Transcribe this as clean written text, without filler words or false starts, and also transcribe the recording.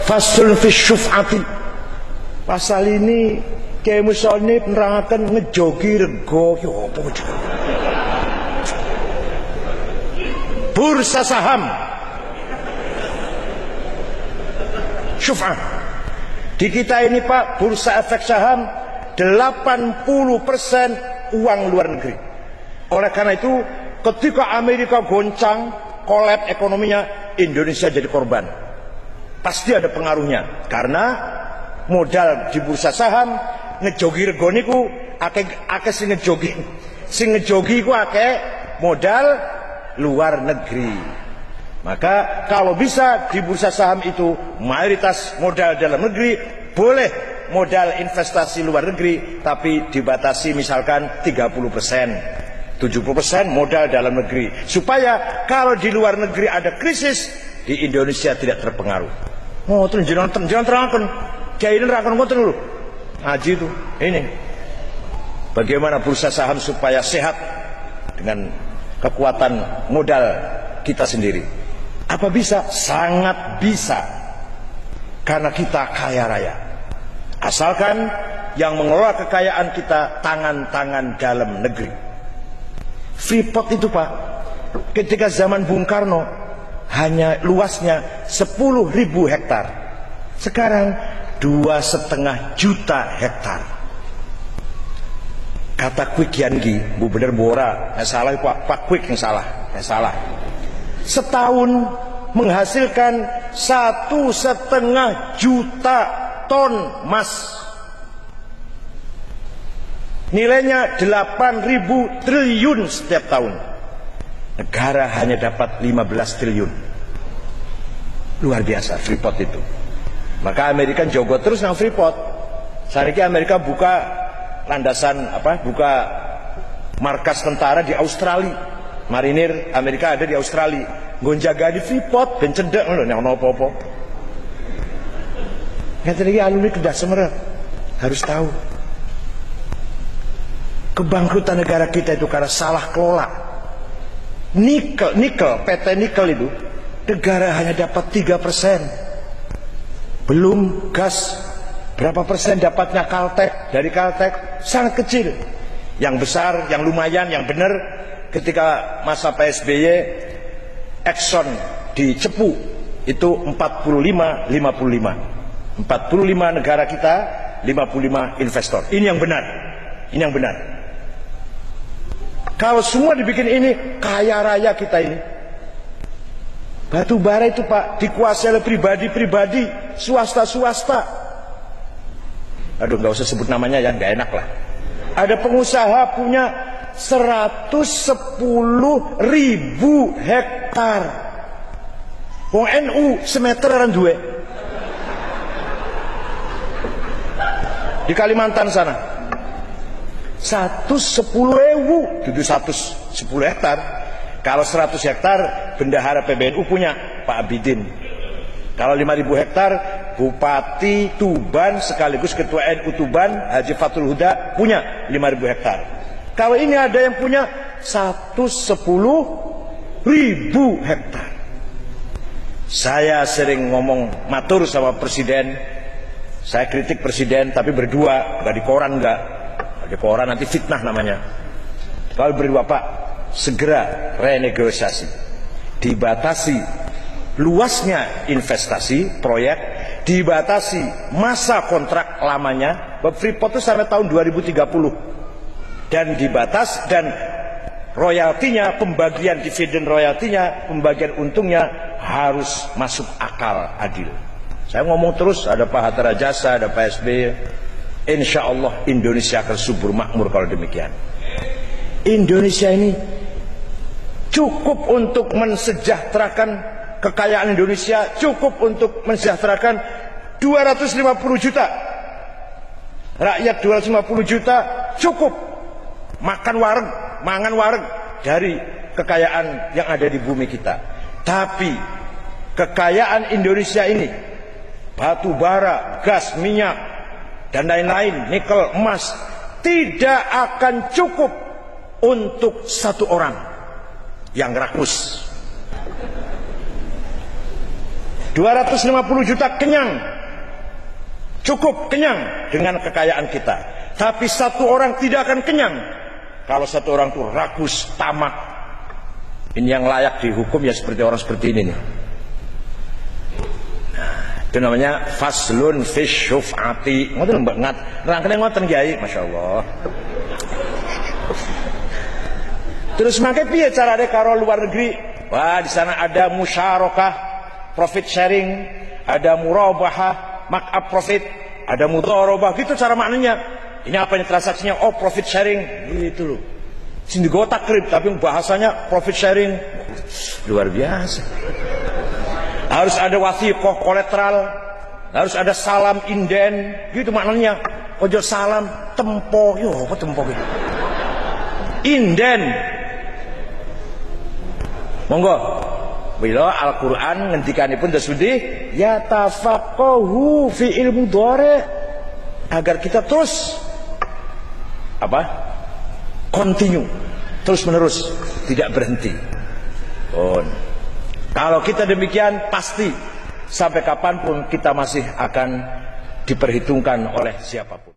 Faslun fi syuf'ati. Pasal ini Kiai Musoni penerangaken ngejogi rego ki opo jenenge? Bursa saham. Syuf'ah. Di kita ini Pak, bursa efek saham 80% uang luar negeri. Oleh karena itu, ketika Amerika goncang, kolab ekonominya, Indonesia jadi korban. Pasti ada pengaruhnya. Karena modal di bursa saham ngejogi rego niku akeh sing ngejogi. Sing ngejogi ku akeh modal luar negeri. Maka kalau bisa di bursa saham itu mayoritas modal dalam negeri, boleh modal investasi luar negeri, tapi dibatasi misalkan 30%, 70% modal dalam negeri, supaya kalau di luar negeri ada krisis, di Indonesia tidak terpengaruh. Oh, terus jangan terangkan, kiai ini terangkan ngoten dulu. Ngaji itu, ini bagaimana bursa saham supaya sehat dengan kekuatan modal kita sendiri. Apa bisa? Sangat bisa. Karena kita kaya raya. Asalkan yang mengelola kekayaan kita tangan-tangan dalam negeri. Freeport itu Pak, ketika zaman Bung Karno hanya luasnya 10.000 hektar. Sekarang 2,5 juta hektar. Kata Quick Yangi, Bu bener Bora, salah Pak Quick yang salah, salah. Setahun menghasilkan 1,5 juta ton emas. Nilainya 8.000 triliun setiap tahun. Negara hanya dapat 15 triliun. Luar biasa Freeport itu. Maka Amerika jogo terus nang Freeport. Saiki Amerika buka landasan buka markas tentara di Australia. Marinir Amerika ada di Australia, gonjaga di Freeport ben cendek ngono nek ana apa-apa. Ngeten iki alumni Kedah Semeru harus tahu. Kebangkrutan negara kita itu karena salah kelola. Nikel, PT Nikel itu negara hanya dapat 3%. Belum gas, berapa persen dapatnya Caltech, dari Caltech sangat kecil. Yang besar, yang lumayan, yang benar ketika masa PSBY, Exxon di Cepu itu 45-55. 45 negara kita, 55 investor. Ini yang benar. Ini yang benar. Kalau semua dibikin ini, kaya raya kita ini. Batu bara itu Pak dikuasai oleh pribadi-pribadi, swasta-swasta. Aduh, nggak usah sebut namanya ya, nggak enak lah. Ada pengusaha punya 110.000 hektar. Wong NU semeteran duwe. Di Kalimantan sana 110.000, itu 110 hektar. Kalau 100 hektar bendahara PBNU punya Pak Abidin. Kalau 5.000 hektar Bupati Tuban sekaligus Ketua NU Tuban Haji Fathul Huda punya 5.000 hektar. Kalau ini ada yang punya 110.000 hektar. Saya sering ngomong matur sama presiden. Saya kritik presiden tapi berdua, nggak di koran nggak. Di koran nanti fitnah namanya. Kalau berdua Pak, segera renegosiasi. Dibatasi luasnya investasi proyek, dibatasi masa kontrak lamanya. Freeport itu sampai tahun 2030. Dan dibatas dan royaltinya, pembagian dividen royaltinya, pembagian untungnya harus masuk akal adil. Saya ngomong terus, ada Pak Hatta Rajasa, ada Pak SBY. Insya Allah Indonesia akan subur makmur kalau demikian. Indonesia ini cukup untuk mensejahterakan kekayaan Indonesia, cukup untuk mensejahterakan 250 juta rakyat, 250 juta cukup makan wareng, mangan wareng dari kekayaan yang ada di bumi kita. Tapi kekayaan Indonesia ini, batu bara, gas, minyak, dan lain-lain, nikel, emas, tidak akan cukup untuk satu orang yang rakus. 250 juta kenyang, cukup kenyang dengan kekayaan kita. Tapi satu orang tidak akan kenyang kalau satu orang itu rakus, tamak. Ini yang layak dihukum ya seperti orang seperti ini nih. Itu namanya faslun fish syuf'ati. Ngoten mbak ngat, rangkene ngoten Kiai, masyaallah. Terus makai piye carane karo luar negeri? Wah, di sana ada musyarakah, profit sharing, ada murabahah, markup profit, ada mudharabah, gitu cara maknanya. Ini apa ini transaksinya? Oh, profit sharing, gitu loh. Sini gue takrib, tapi bahasanya profit sharing, luar biasa. Harus ada wasiqah kolateral, harus ada salam inden, gitu maknanya. Ojo salam tempo, yo apa tempo gitu? Inden. Monggo. Bila Al-Qur'an ngendikanipun tasbih ya tafaqahu fi ilmu dhari, agar kita terus apa? Continue, terus menerus, tidak berhenti. Kalau kita demikian, pasti sampai kapanpun kita masih akan diperhitungkan oleh siapapun.